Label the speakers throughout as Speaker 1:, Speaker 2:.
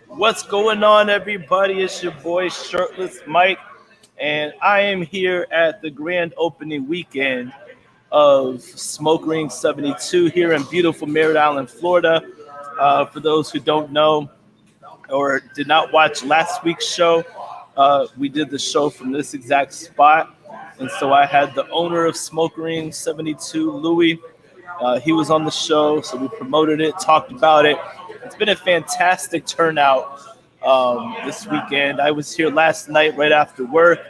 Speaker 1: What's going on, everybody? It's your boy Shirtless Mike, and I am here at the grand opening weekend of Smoke Ring 72 here in beautiful Merritt Island, Florida. For those who don't know or did not watch last week's show, we did the show from this exact spot. And so I had the owner of Smoke Ring 72, Louis. He was on the show, so we promoted it, talked about it. It's been a fantastic turnout this weekend. I was here last night right after work,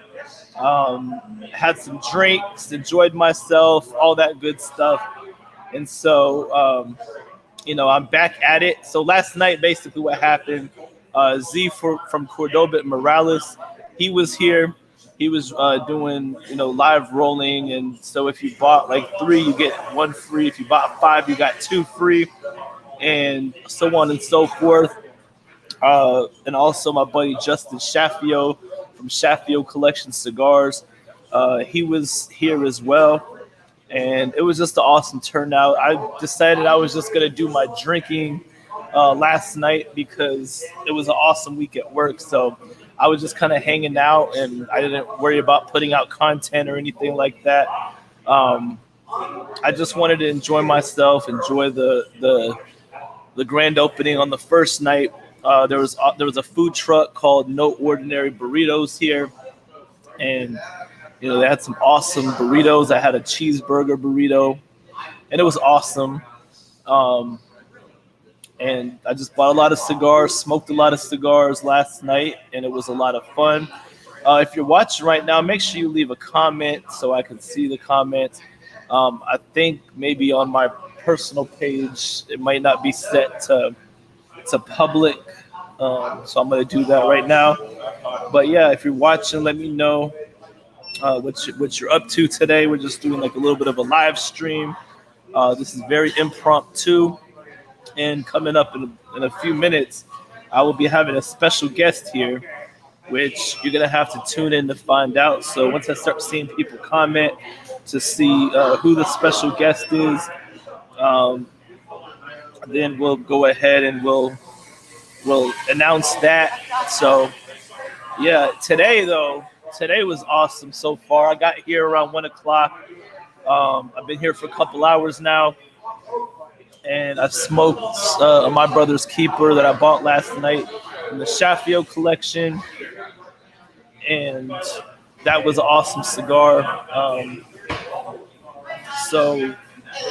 Speaker 1: had some drinks, enjoyed myself, all that good stuff. And so, I'm back at it. So last night, basically what happened, from Cordoba and Morales, he was here. He was doing, live rolling. And so if you bought like 3, you get 1 free. If you bought 5, you got 2 free, and so on and so forth. And also my buddy Justin Shaffio from Shaffio Collection Cigars. He was here as well. And it was just an awesome turnout. I decided I was just going to do my drinking last night because it was an awesome week at work. So I was just kind of hanging out, and I didn't worry about putting out content or anything like that. I just wanted to enjoy myself, enjoy the grand opening on the first night. There was a food truck called No Ordinary Burritos here, and they had some awesome burritos. I had a cheeseburger burrito, and it was awesome. And I just bought a lot of cigars, smoked a lot of cigars last night, and it was a lot of fun. If you're watching right now, make sure you leave a comment so I can see the comments. I think maybe on my personal page, it might not be set to public, so I'm going to do that right now. But yeah, if you're watching, let me know what you're up to today. We're just doing like a little bit of a live stream. This is very impromptu, and coming up in a few minutes, I will be having a special guest here, which you're gonna have to tune in to find out. So once I start seeing people comment to see who the special guest is, then we'll go ahead and we'll announce that. So yeah, today was awesome so far. I got here around 1 o'clock. I've been here for a couple hours now, and I smoked my brother's keeper that I bought last night in the Shaffio collection, and that was an awesome cigar. So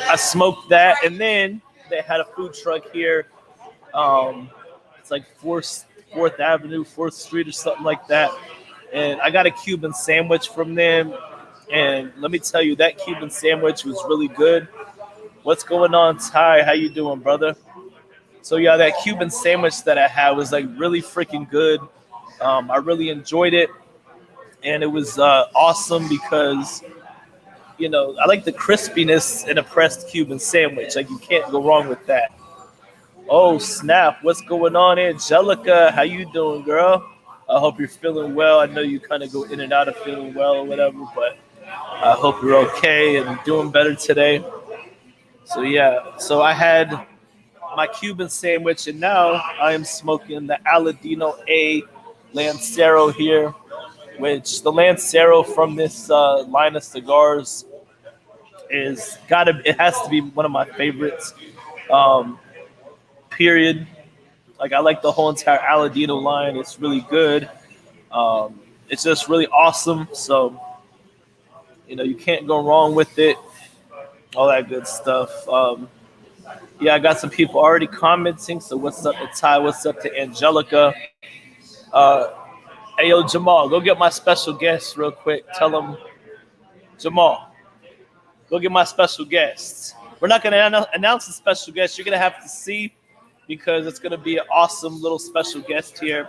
Speaker 1: I smoked that, and then they had a food truck here. It's like Fourth Avenue, 4th Street, or something like that. And I got a Cuban sandwich from them, and let me tell you, that Cuban sandwich was really good. What's going on, Ty? How you doing, brother? So yeah, that Cuban sandwich that I had was like really freaking good. I really enjoyed it, and it was awesome because I like the crispiness in a pressed Cuban sandwich. Like, you can't go wrong with that. Oh snap! What's going on, Angelica? How you doing, girl? I hope you're feeling well. I know you kind of go in and out of feeling well or whatever, but I hope you're okay and doing better today. So yeah, so I had my Cuban sandwich, and now I am smoking the Aladino A Lancero here, which the Lancero from this line of cigars it has to be one of my favorites. Um, period. Like, I like the whole entire Aladino line. It's really good. It's just really awesome. So you can't go wrong with it. All that good stuff. Yeah, I got some people already commenting. So what's up to Ty? What's up to Angelica? Hey, yo, Jamal, go get my special guest real quick. Tell him, Jamal, go get my special guest. We're not going to announce the special guest. You're going to have to see, because it's going to be an awesome little special guest here.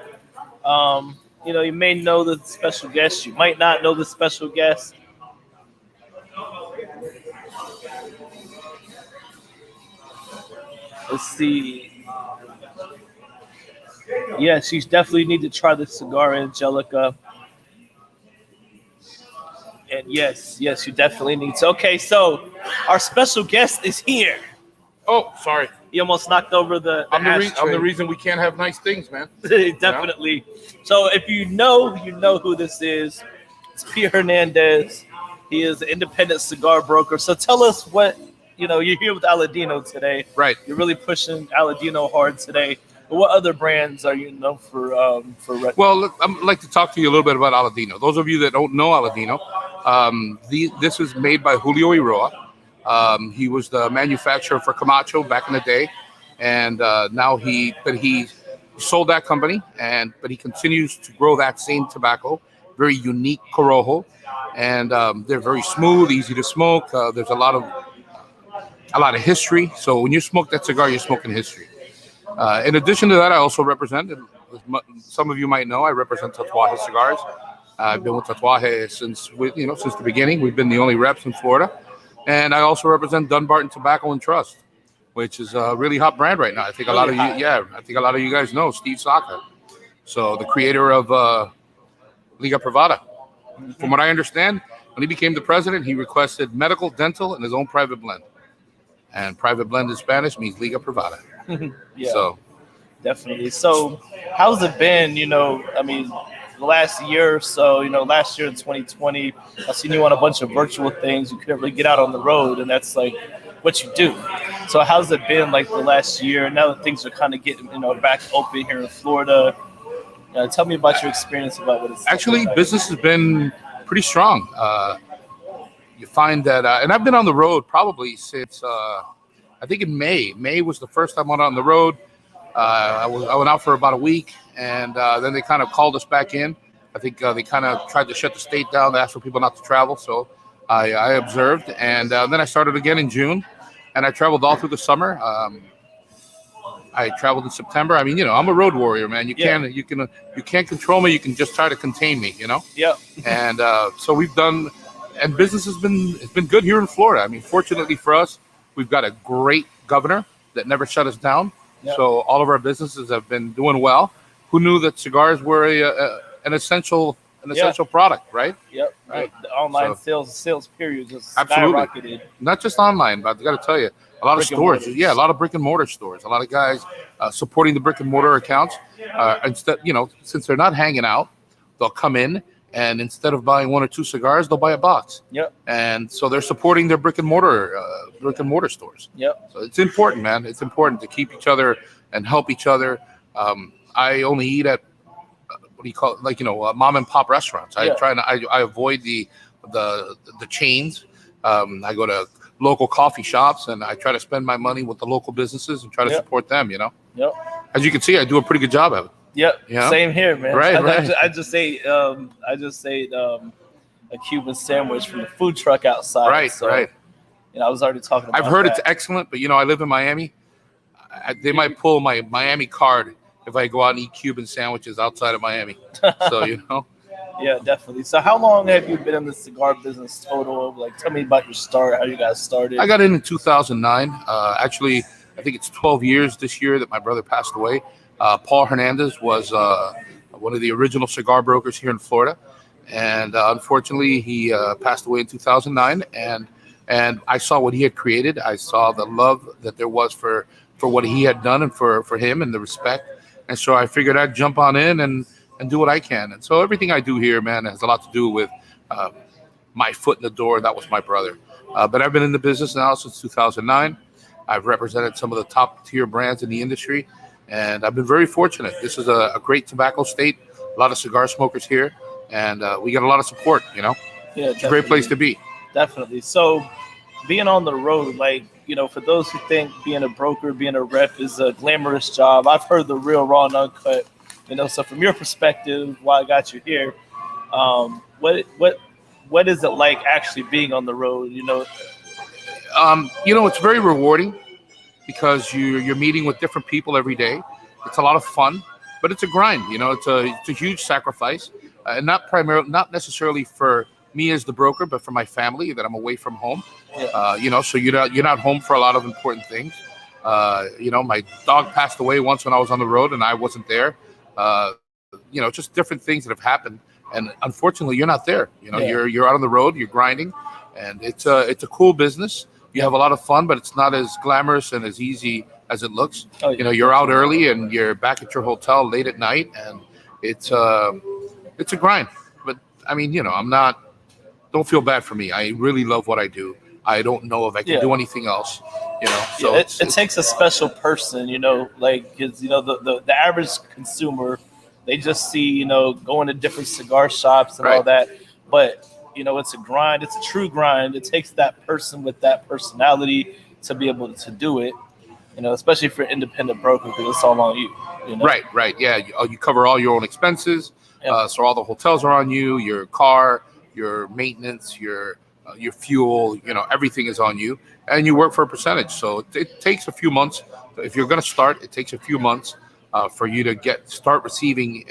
Speaker 1: You may know the special guest. You might not know the special guest. Let's see. Yes, you definitely need to try the cigar, Angelica. And yes, you definitely need to. Okay, so our special guest is here.
Speaker 2: Oh, sorry.
Speaker 1: He almost knocked over the
Speaker 2: I'm
Speaker 1: ashtray.
Speaker 2: the reason we can't have nice things, man.
Speaker 1: Definitely. So if you know who this is. It's Pierre Hernandez. He is an independent cigar broker. So tell us what, you're here with Aladino today.
Speaker 2: Right.
Speaker 1: You're really pushing Aladino hard today. But what other brands are you known for?
Speaker 2: Well, look, I'd like to talk to you a little bit about Aladino. Those of you that don't know Aladino, this was made by Julio Iroa. He was the manufacturer for Camacho back in the day, and now he sold that company, but he continues to grow that same tobacco, very unique Corojo, and they're very smooth, easy to smoke. There's a lot of history. So when you smoke that cigar, you're smoking history. In addition to that, I also represent, some of you might know, I represent Tatuaje Cigars. I've been with Tatuaje since the beginning. We've been the only reps in Florida. And I also represent Dunbarton Tobacco and Trust, which is a really hot brand right now. I think a lot of you guys know Steve Saka. So the creator of Liga Privada. From what I understand, when he became the president, he requested medical, dental, and his own private blend. And private blend in Spanish means Liga Privada.
Speaker 1: Yeah,
Speaker 2: so
Speaker 1: definitely. So how's it been? The last year or so, last year in 2020, I've seen you on a bunch of virtual things. You couldn't really get out on the road, and that's like what you do. So how's it been like the last year? Now that things are kind of getting, back open here in Florida, tell me about your experience about what it's
Speaker 2: actually
Speaker 1: like.
Speaker 2: Business has been pretty strong. You find that, and I've been on the road probably since I think in May. May was the first time I went on the road. I went out for about a week, and then they kind of called us back in. I think they kind of tried to shut the state down. They asked for people not to travel, so I observed, and then I started again in June, and I traveled all through the summer. I traveled in September. I'm a road warrior, man. You can't control me. You can just try to contain me,
Speaker 1: Yeah.
Speaker 2: And so we've done, and business has been good here in Florida. Fortunately for us, we've got a great governor that never shut us down.
Speaker 1: Yep.
Speaker 2: So all of our businesses have been doing well. Who knew that cigars were an essential product, right?
Speaker 1: Yep.
Speaker 2: Right.
Speaker 1: The online sales period just
Speaker 2: absolutely
Speaker 1: skyrocketed.
Speaker 2: Not just online, but I got to tell you, a lot of stores. Yeah, a lot of brick and mortar stores. A lot of guys supporting the brick and mortar accounts. Instead, since they're not hanging out, they'll come in, and instead of buying one or two cigars, they'll buy a box.
Speaker 1: Yep.
Speaker 2: And so they're supporting their brick and mortar stores.
Speaker 1: Yep.
Speaker 2: So it's important, man. It's important to keep each other and help each other. I only eat at what do you call it? Mom and pop restaurants. I avoid the chains. I go to local coffee shops, and I try to spend my money with the local businesses and try to support them.
Speaker 1: Yep.
Speaker 2: As you can see, I do a pretty good job of it.
Speaker 1: Yep. Same here, man.
Speaker 2: Right.
Speaker 1: I just ate a Cuban sandwich from the food truck outside.
Speaker 2: Right.
Speaker 1: So,
Speaker 2: right.
Speaker 1: I was already talking about
Speaker 2: I've heard
Speaker 1: that.
Speaker 2: It's excellent, but I live in Miami. They might pull my Miami card if I go out and eat Cuban sandwiches outside of Miami. So
Speaker 1: Yeah, definitely. So how long have you been in the cigar business total? Like, tell me about your start, how you guys started.
Speaker 2: I got in 2009. Actually, I think it's 12 years this year that my brother passed away. Paul Hernandez was one of the original cigar brokers here in Florida. And unfortunately, he passed away in 2009. And I saw what he had created. I saw the love that there was for what he had done and for him and the respect. And so I figured I'd jump on in and do what I can. And so everything I do here, man, has a lot to do with my foot in the door. That was my brother. But I've been in the business now since 2009. I've represented some of the top tier brands in the industry, and I've been very fortunate. This is a great tobacco state, a lot of cigar smokers here, and we get a lot of support,
Speaker 1: Yeah,
Speaker 2: It's a great place to be.
Speaker 1: Definitely. So being on the road, for those who think being a broker, being a rep is a glamorous job, I've heard the real raw and uncut. So from your perspective, why I got you here, what is it like actually being on the road?
Speaker 2: It's very rewarding because you're meeting with different people every day. It's a lot of fun, but it's a grind. It's a huge sacrifice, and not necessarily for me as the broker, but for my family that I'm away from home.
Speaker 1: Yeah.
Speaker 2: So you're not home for a lot of important things. My dog passed away once when I was on the road and I wasn't there. just different things that have happened. And unfortunately, you're not there.
Speaker 1: Yeah.
Speaker 2: You're out on the road, you're grinding, and it's a cool business. You have a lot of fun, but it's not as glamorous and as easy as it looks.
Speaker 1: Oh, yeah.
Speaker 2: You're out early and you're back at your hotel late at night, and it's a grind. But I mean, I'm not. Don't feel bad for me. I really love what I do. I don't know if I can
Speaker 1: Yeah.
Speaker 2: do anything else. So
Speaker 1: Yeah, it takes a special person, like, because the average consumer, they just see, going to different cigar shops and all
Speaker 2: Right.
Speaker 1: that. But it's a grind. It's a true grind. It takes that person with that personality to be able to do it. Especially if you're an independent broker, because it's all on you.
Speaker 2: Right. Yeah, you cover all your own expenses.
Speaker 1: Yeah.
Speaker 2: So all the hotels are on you. Your car, your maintenance, your fuel. Everything is on you, and you work for a percentage. So it takes a few months. If you're going to start, it takes a few months for you to start receiving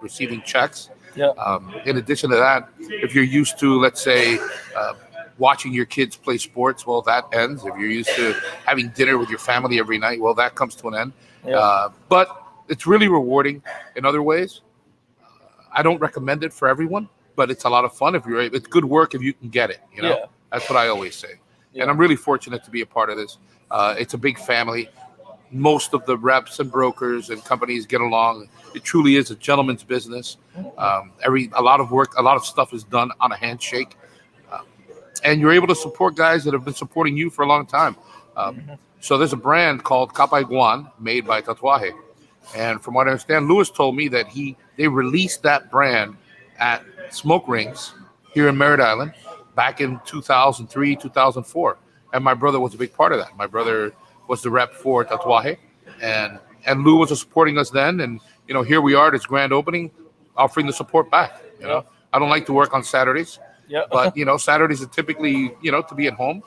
Speaker 2: receiving checks.
Speaker 1: Yeah.
Speaker 2: In addition to that, if you're used to, let's say, watching your kids play sports, well, that ends. If you're used to having dinner with your family every night, well, that comes to an end.
Speaker 1: Yeah.
Speaker 2: But it's really rewarding in other ways. I don't recommend it for everyone, but it's a lot of fun if you're able. It's good work if you can get it.
Speaker 1: Yeah.
Speaker 2: That's what I always say.
Speaker 1: Yeah.
Speaker 2: And I'm really fortunate to be a part of this. It's a big family. Most of the reps and brokers and companies get along. It truly is a gentleman's business. A lot of work, a lot of stuff is done on a handshake, and you're able to support guys that have been supporting you for a long time. So there's a brand called Capaiguan made by Tatuaje, and from what I understand, Louis told me that they released that brand at Smoke Rings here in Merritt Island back in 2003, 2004, and my brother was a big part of that. My brother was the rep for Tatuaje, and Lou was supporting us then, and here we are at its grand opening, offering the support back. I don't like to work on Saturdays,
Speaker 1: Yeah.
Speaker 2: but Saturdays are typically to be at home.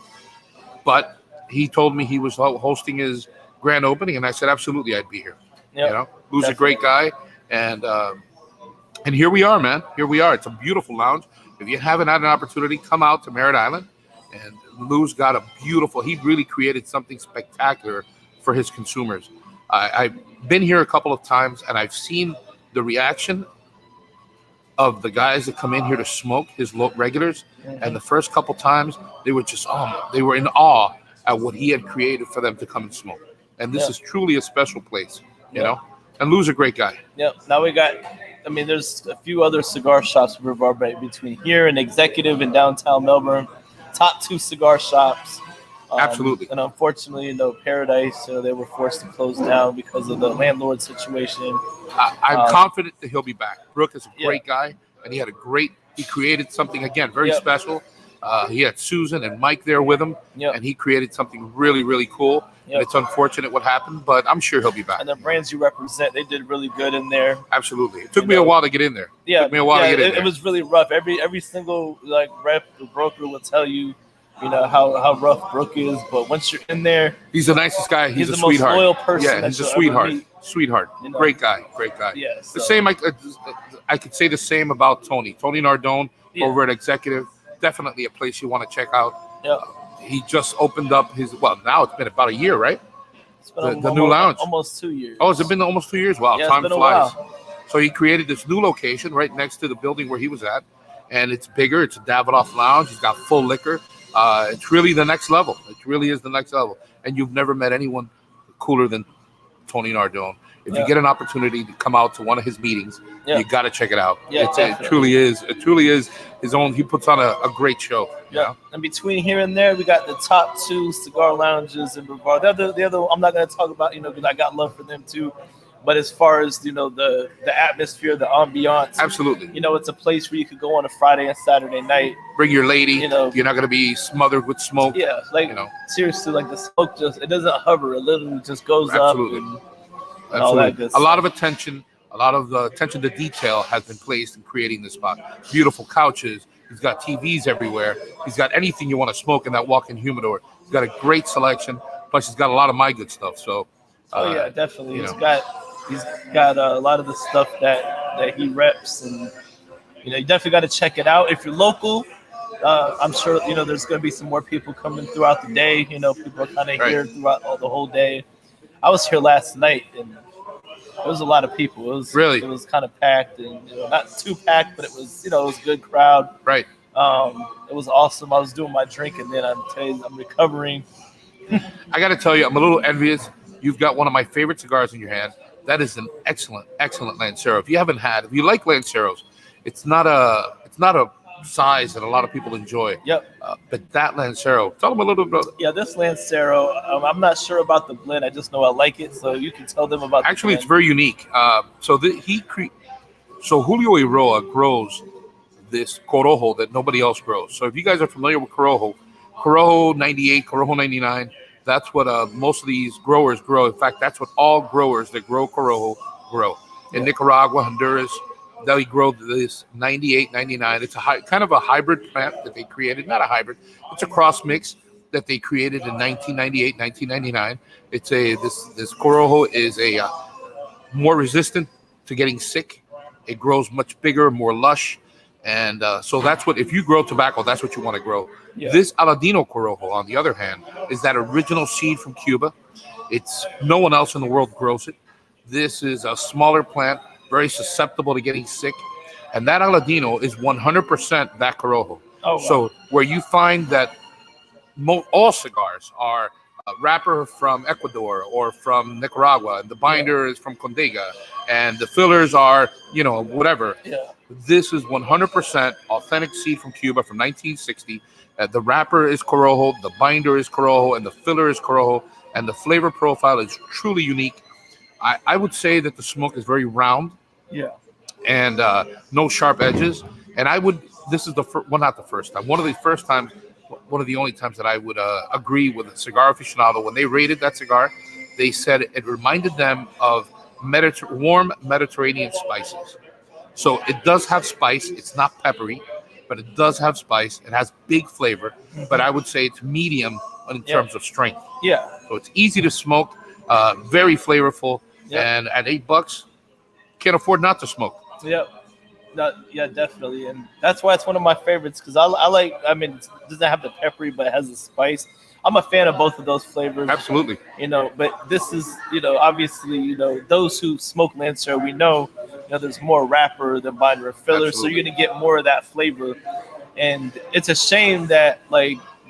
Speaker 2: But he told me he was hosting his grand opening, and I said absolutely I'd be here.
Speaker 1: Yeah.
Speaker 2: Lou's a great guy, and here we are, man. Here we are. It's a beautiful lounge. If you haven't had an opportunity, come out to Merritt Island. And Lou's got he really created something spectacular for his consumers. I've been here a couple of times, and I've seen the reaction of the guys that come in here to smoke, his regulars. And the first couple times, they were just, they were in awe at what he had created for them to come and smoke. And this is truly a special place, you know? And Lou's a great guy.
Speaker 1: Yep. Now there's a few other cigar shops in Brevard Bay between here and Executive in downtown Melbourne. Top 2 cigar shops.
Speaker 2: Absolutely.
Speaker 1: And unfortunately, Paradise, they were forced to close down because of the landlord situation.
Speaker 2: I'm confident that he'll be back. Brooke is a great guy, and he created something, again, very special. He had Susan and Mike there with him, and he created something really, really cool. And it's unfortunate what happened, but I'm sure he'll be back.
Speaker 1: And the brands you represent, they did really good in there.
Speaker 2: Absolutely. It took me a while to get in there.
Speaker 1: Yeah,
Speaker 2: it took me a while to get in there.
Speaker 1: It was really rough. Every single rep or broker will tell you, how rough Brooke is. But once you're in there,
Speaker 2: he's the nicest guy. He's a
Speaker 1: the
Speaker 2: sweetheart.
Speaker 1: most loyal person.
Speaker 2: Yeah, he's a sweetheart. Sweetheart. Great guy.
Speaker 1: Yeah. So.
Speaker 2: The same. I could say the same about Tony. Tony Nardone over at Executive. Definitely a place you want to check out.
Speaker 1: Yeah.
Speaker 2: He just opened up now it's been about a year, right?
Speaker 1: It's been
Speaker 2: the new lounge.
Speaker 1: Almost 2 years.
Speaker 2: Oh, has it been almost 2 years? Wow,
Speaker 1: yeah,
Speaker 2: time
Speaker 1: it's been
Speaker 2: flies.
Speaker 1: A while.
Speaker 2: So he created this new location right next to the building where he was at, and it's bigger. It's a Davidoff lounge. He's got full liquor. It's really the next level. It really is the next level. And you've never met anyone cooler than Tony Nardone. If you get an opportunity to come out to one of his meetings, you got to check it out.
Speaker 1: Yeah,
Speaker 2: it truly is. It truly is his own. He puts on a great show.
Speaker 1: Yeah. And between here and there, we got the top 2 cigar lounges in Brevard. The other, I'm not going to talk about, because I got love for them too. But as far as, the atmosphere, the ambiance.
Speaker 2: Absolutely.
Speaker 1: It's a place where you could go on a Friday and Saturday night.
Speaker 2: Bring your lady. You're not going to be smothered with smoke.
Speaker 1: Yeah. Seriously, the smoke it doesn't hover. It literally just goes
Speaker 2: Absolutely.
Speaker 1: up.
Speaker 2: And
Speaker 1: all that good
Speaker 2: a lot of attention, attention to detail has been placed in creating this spot. Beautiful couches. He's got TVs everywhere. He's got anything you want to smoke in that walk-in humidor. He's got a great selection. Plus, he's got a lot of my good stuff. So.
Speaker 1: Yeah, definitely. He's got a lot of the stuff that he reps, and you definitely got to check it out if you're local. I'm sure there's going to be some more people coming throughout the day. People are kind of here throughout the whole day. I was here last night, and It was a lot of people.
Speaker 2: Really?
Speaker 1: It was kind of packed, and not too packed, but it was it was a good crowd.
Speaker 2: Right.
Speaker 1: It was awesome. I was doing my drinking then. I'm recovering.
Speaker 2: I got to tell you, I'm a little envious. You've got one of my favorite cigars in your hand. That is an excellent, excellent Lancero. If you like Lanceros, it's not a size that a lot of people enjoy.
Speaker 1: Yep.
Speaker 2: But that Lancero, tell them a little bit.
Speaker 1: Yeah, this Lancero. I'm not sure about the blend. I just know I like it. So you can tell them about.
Speaker 2: Actually,
Speaker 1: the
Speaker 2: it's
Speaker 1: blend.
Speaker 2: very unique. So Julio Iroa grows this Corojo that nobody else grows. So if you guys are familiar with Corojo 98, Corojo 99, that's what most of these growers grow. In fact, that's what all growers that grow Corojo grow. In Nicaragua, Honduras, they grow this 98, 99. It's kind of a hybrid plant that they created. Not a hybrid. It's a cross mix that they created in 1998, 1999. This Corojo is a more resistant to getting sick. It grows much bigger, more lush. And so that's what, if you grow tobacco, that's what you want to grow.
Speaker 1: Yeah.
Speaker 2: This Aladino Corojo, on the other hand, is that original seed from Cuba. No one else in the world grows it. This is a smaller plant, very susceptible to getting sick. And that Aladino is 100% that Corojo.
Speaker 1: Oh, wow.
Speaker 2: So where you find that all cigars are a wrapper from Ecuador or from Nicaragua, and the binder is from Condega, and the fillers are, whatever.
Speaker 1: Yeah.
Speaker 2: This is 100% authentic seed from Cuba from 1960. The wrapper is Corojo, the binder is Corojo, and the filler is Corojo, and the flavor profile is truly unique. I would say that the smoke is very round.
Speaker 1: Yeah.
Speaker 2: And no sharp edges. And this is not the first time. One of the only times that I would agree with a cigar aficionado. When they rated that cigar, they said it reminded them of warm Mediterranean spices. So it does have spice. It's not peppery, but it does have spice. It has big flavor, but I would say it's medium in terms of strength.
Speaker 1: Yeah.
Speaker 2: So it's easy to smoke, very flavorful, and at $8, can't afford not to smoke.
Speaker 1: Yep. Yeah, definitely, and that's why it's one of my favorites because I like. I mean, it doesn't have the peppery, but it has the spice. I'm a fan of both of those flavors.
Speaker 2: Absolutely.
Speaker 1: But this is, obviously, those who smoke Lancero, we know, there's more wrapper than binder and filler, so you're gonna get more of that flavor. And it's a shame that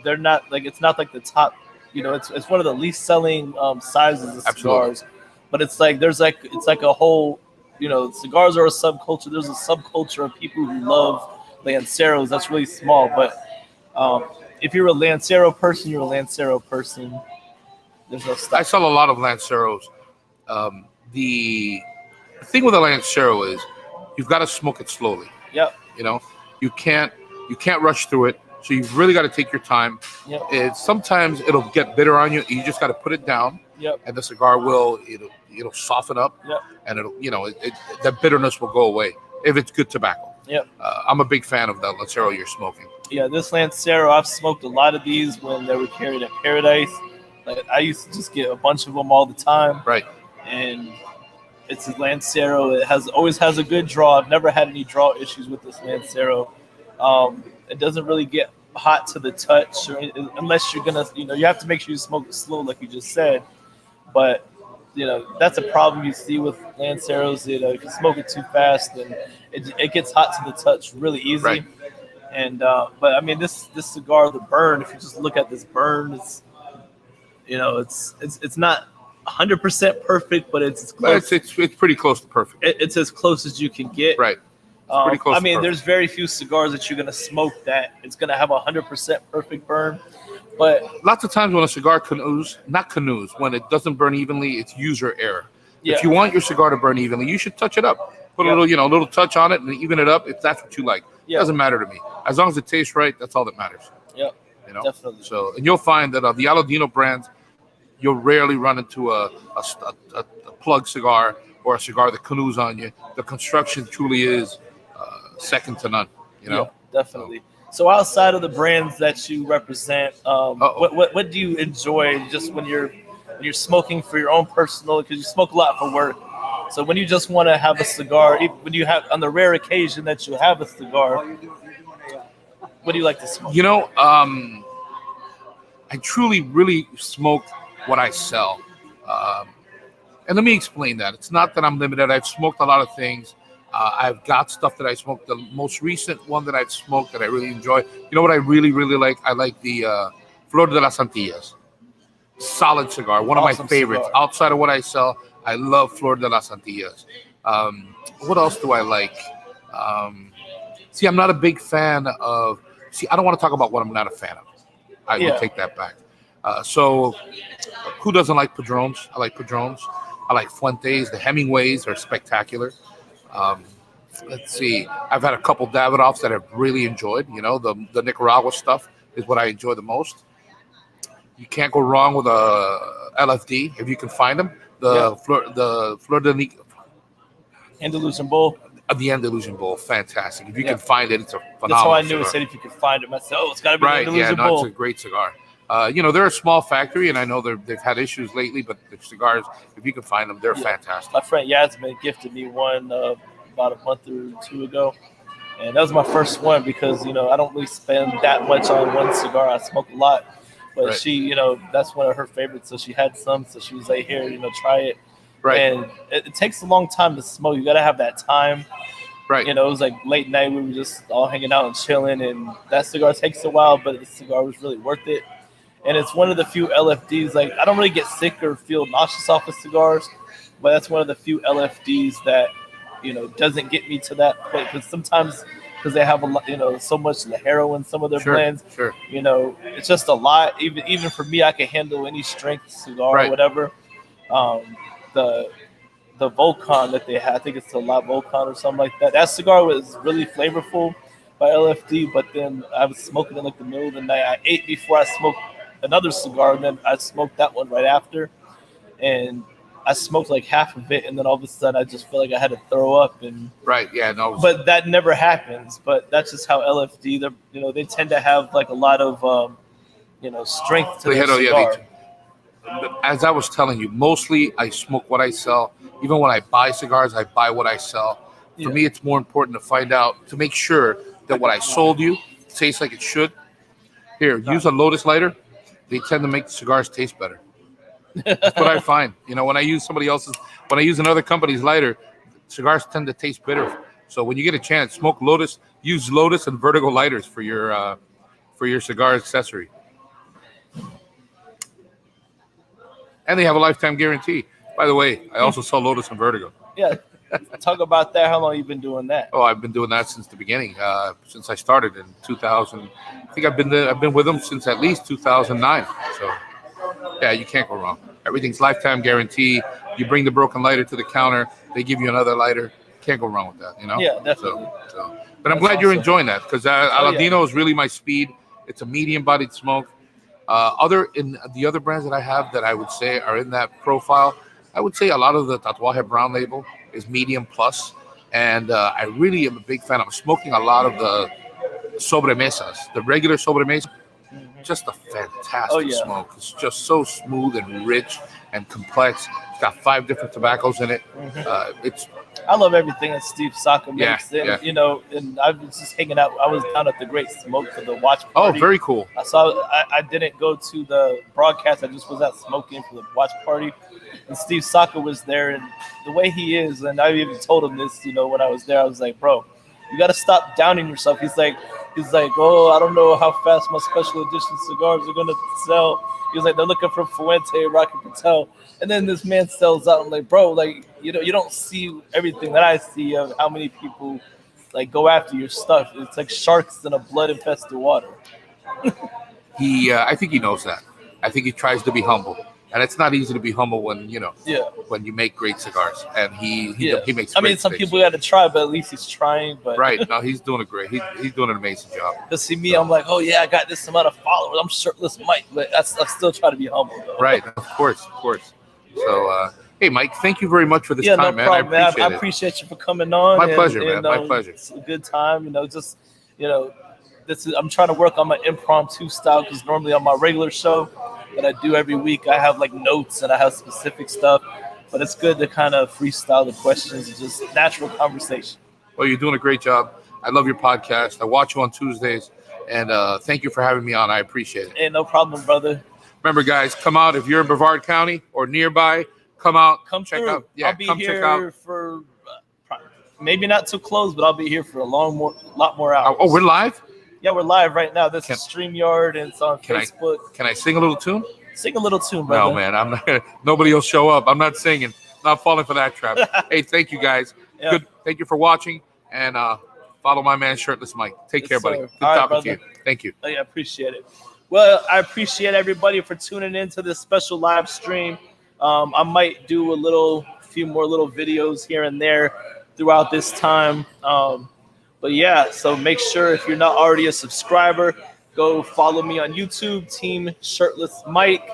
Speaker 1: they're not it's not like the top. It's one of the least selling sizes of cigars, but it's it's like a whole. Cigars are a subculture. There's a subculture of people who love Lanceros. That's really small, but if you're a Lancero person, you're a Lancero person. There's no stop.
Speaker 2: I sell a lot of Lanceros. The thing with a Lancero is you've got to smoke it slowly.
Speaker 1: Yep.
Speaker 2: You can't rush through it. So you've really got to take your time.
Speaker 1: Yep.
Speaker 2: Sometimes it'll get bitter on you. You just got to put it down.
Speaker 1: Yep.
Speaker 2: And the cigar it'll soften up.
Speaker 1: Yep.
Speaker 2: And that bitterness will go away if it's good tobacco.
Speaker 1: Yep.
Speaker 2: I'm a big fan of that Lancero you're smoking.
Speaker 1: Yeah, this Lancero, I've smoked a lot of these when they were carried at Paradise. I used to just get a bunch of them all the time.
Speaker 2: Right.
Speaker 1: And it's a Lancero. It always has a good draw. I've never had any draw issues with this Lancero. It doesn't really get hot to the touch, unless you're gonna, you have to make sure you smoke it slow, like you just said. But that's a problem you see with Lanceros. If you smoke it too fast, then it gets hot to the touch really easy.
Speaker 2: Right.
Speaker 1: And but I mean, this cigar, the burn. If you just look at this burn, it's not 100% perfect, but it's close.
Speaker 2: It's pretty close to perfect.
Speaker 1: It's as close as you can get.
Speaker 2: Right. Pretty close.
Speaker 1: I mean, there's very few cigars that you're gonna smoke that it's gonna have 100% perfect burn. But
Speaker 2: lots of times when a cigar canoes, when it doesn't burn evenly, it's user error. Yeah. If you want your cigar to burn evenly, you should touch it up. Put a little touch on it and even it up if that's what you like. It doesn't matter to me. As long as it tastes right, that's all that matters.
Speaker 1: Yeah. Definitely.
Speaker 2: So, and you'll find that the Aladino brands, you'll rarely run into a plug cigar or a cigar that canoes on you. The construction truly is second to none.
Speaker 1: Yeah, definitely. So outside of the brands that you represent, what do you enjoy just when you're smoking for your own personal? Because you smoke a lot for work. So when you just want to have a cigar, when you have on the rare occasion that you have a cigar, what do you like to smoke? I
Speaker 2: truly really smoke what I sell. And let me explain that. It's not that I'm limited. I've smoked a lot of things. I've got stuff that I smoked. The most recent one that I've smoked that I really enjoy. You know what I really, really like? I like the Flor de las Antillas. Solid cigar. One of my
Speaker 1: Awesome
Speaker 2: favorites.
Speaker 1: cigar.
Speaker 2: Outside of what I sell, I love Flor de las Antillas. What else do I like? See, I'm not a big fan of. See, I don't want to talk about what I'm not a fan of. I will
Speaker 1: Yeah.
Speaker 2: take that back. So, who doesn't like Padrones? I like Padrones. I like Fuentes. The Hemingways are spectacular. Um, let's see. I've had a couple Davidoffs that I've really enjoyed. You know, the Nicaragua stuff is what I enjoy the most. You can't go wrong with a LFD if you can find them.
Speaker 1: Yeah.
Speaker 2: The Fleur de
Speaker 1: Andalusian Bull.
Speaker 2: the Andalusian Bowl, fantastic. If you
Speaker 1: Yeah.
Speaker 2: can find it, it's a phenomenal.
Speaker 1: That's how I knew
Speaker 2: cigar.
Speaker 1: it said if you could find it. I said, oh, it's got to be
Speaker 2: Right?
Speaker 1: the
Speaker 2: Yeah,
Speaker 1: Andalusian
Speaker 2: no,
Speaker 1: Bull.
Speaker 2: it's a great cigar. You know, they're a small factory, and I know they've had issues lately, but the cigars, if you can find them, they're
Speaker 1: Yeah.
Speaker 2: fantastic.
Speaker 1: My friend Yasmin gifted me one about a month or two ago, and that was my first one because I don't really spend that much on one cigar. I smoke a lot, but
Speaker 2: Right.
Speaker 1: she, that's one of her favorites. So she had some, so she was like, "Here, try it."
Speaker 2: Right.
Speaker 1: And it takes a long time to smoke. You got to have that time.
Speaker 2: Right.
Speaker 1: It was like late night. We were just all hanging out and chilling, and that cigar takes a while, but the cigar was really worth it. And it's one of the few LFDs. Like I don't really get sick or feel nauseous off of cigars, but that's one of the few LFDs that doesn't get me to that point. Because sometimes, because they have a lot, so much of the heroin, some of their
Speaker 2: Sure.
Speaker 1: blends,
Speaker 2: Sure.
Speaker 1: it's just a lot. Even for me, I can handle any strength cigar
Speaker 2: Right.
Speaker 1: or whatever. The the Volcan that they had, I think it's the La Volcan or something like that. That cigar was really flavorful by LFD, but then I was smoking it like the middle of the night. I ate before I smoked another cigar, and then I smoked that one right after, and I smoked like half of it, and then all of a sudden I just felt like I had to throw up, and
Speaker 2: Right. Yeah. No.
Speaker 1: but that never happens. But that's just how LFD, they tend to have like a lot of strength to
Speaker 2: They
Speaker 1: their
Speaker 2: had- yeah,
Speaker 1: cigar.
Speaker 2: as I was telling you, mostly I smoke what I sell. Even when I buy cigars, I buy what I sell. For
Speaker 1: Yeah.
Speaker 2: me, it's more important to find out, to make sure that what I sold you tastes like it should. Here, use a Lotus lighter. They tend to make the cigars taste better. That's what I find. When I use when I use another company's lighter, cigars tend to taste bitter. So when you get a chance, smoke Lotus. Use Lotus and Vertigo lighters for your cigar accessory. And they have a lifetime guarantee. By the way, I also sell Lotus and Vertigo.
Speaker 1: Yeah, talk about that. How long you been doing that?
Speaker 2: Oh, I've been doing that since the beginning, since I started in 2000. I think I've been with them since at least 2009. So, yeah, you can't go wrong. Everything's lifetime guarantee. You bring the broken lighter to the counter, they give you another lighter. Can't go wrong with that,
Speaker 1: Yeah, definitely.
Speaker 2: But I'm
Speaker 1: That's
Speaker 2: glad you're
Speaker 1: awesome.
Speaker 2: enjoying that because Aladino is really my speed. It's a medium-bodied smoke. The other brands that I have that I would say are in that profile, I would say a lot of the Tatuaje Brown label is medium plus, and I really am a big fan. I'm smoking a lot of the sobremesas, the regular sobremesa. Just a fantastic
Speaker 1: Oh, yeah.
Speaker 2: smoke. It's just so smooth and rich and complex. It's got 5 different tobaccos in it. It's
Speaker 1: I love everything that Steve Saka
Speaker 2: Yeah,
Speaker 1: makes. And,
Speaker 2: yeah.
Speaker 1: And I was just hanging out. I was down at the Great Smoke for the watch
Speaker 2: oh,
Speaker 1: party.
Speaker 2: very cool.
Speaker 1: I didn't go to the broadcast. I just was at smoking for the watch party. And Steve Saka was there. And the way he is, and I even told him this, when I was there, I was like, bro, you got to stop downing yourself. He's like, oh, I don't know how fast my special edition cigars are going to sell. He was like, they're looking for Fuente, Rocky Patel. And then this man sells out. I'm like, bro, like, you don't see everything that I see of how many people like go after your stuff. It's like sharks in a blood infested water.
Speaker 2: I think he knows that. I think he tries to be humble, and it's not easy to be humble when
Speaker 1: Yeah.
Speaker 2: when you make great cigars. And he makes.
Speaker 1: I mean,
Speaker 2: great
Speaker 1: some
Speaker 2: sticks.
Speaker 1: people got to try, but at least he's trying. But
Speaker 2: Right? No, he's doing a great. He's doing an amazing job.
Speaker 1: to see me, I'm like, oh yeah, I got this amount of followers. I'm shirtless Mike, but I still try to be humble though.
Speaker 2: Right? Of course. So, hey, Mike, thank you very much for this
Speaker 1: Yeah,
Speaker 2: time,
Speaker 1: no
Speaker 2: man.
Speaker 1: problem, man.
Speaker 2: I
Speaker 1: I
Speaker 2: appreciate it.
Speaker 1: appreciate you for coming on.
Speaker 2: My pleasure, man. My pleasure.
Speaker 1: It's a good time. I'm trying to work on my impromptu style because normally on my regular show that I do every week, I have like notes and I have specific stuff. But it's good to kind of freestyle the questions and just natural conversation.
Speaker 2: Well, you're doing a great job. I love your podcast. I watch you on Tuesdays, and thank you for having me on. I appreciate it.
Speaker 1: Hey, no problem, brother.
Speaker 2: Remember, guys, come out if you're in Brevard County or nearby. come out,
Speaker 1: Come
Speaker 2: check
Speaker 1: through.
Speaker 2: out. Yeah,
Speaker 1: I'll be
Speaker 2: come
Speaker 1: here
Speaker 2: check out.
Speaker 1: for maybe not too close, but I'll be here for a lot more hours.
Speaker 2: Oh, we're live.
Speaker 1: Yeah, we're live right now. This
Speaker 2: Can-
Speaker 1: is StreamYard and it's on
Speaker 2: Can
Speaker 1: Facebook.
Speaker 2: Can I sing a little tune?
Speaker 1: Sing a little tune, brother.
Speaker 2: No, man. I'm not. Nobody will show up. I'm not singing. Not falling for that trap. Hey, thank you guys.
Speaker 1: Yeah.
Speaker 2: Good. Thank you for watching, and follow my man Shirtless Mike. Take
Speaker 1: Yes,
Speaker 2: care, buddy.
Speaker 1: sir.
Speaker 2: Good
Speaker 1: All right,
Speaker 2: talking to you.
Speaker 1: brother.
Speaker 2: Thank you.
Speaker 1: I appreciate it. Well, I appreciate everybody for tuning in to this special live stream. I might do a few more little videos here and there throughout this time. But yeah, so make sure if you're not already a subscriber, go follow me on YouTube, Team Shirtless Mike,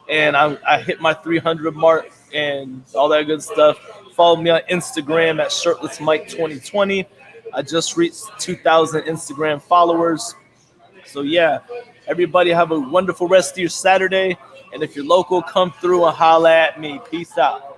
Speaker 1: and I hit my 300 mark and all that good stuff. Follow me on Instagram at Shirtless Mike 2020. I just reached 2,000 Instagram followers. So yeah, everybody have a wonderful rest of your Saturday. And if you're local, come through and holla at me. Peace out.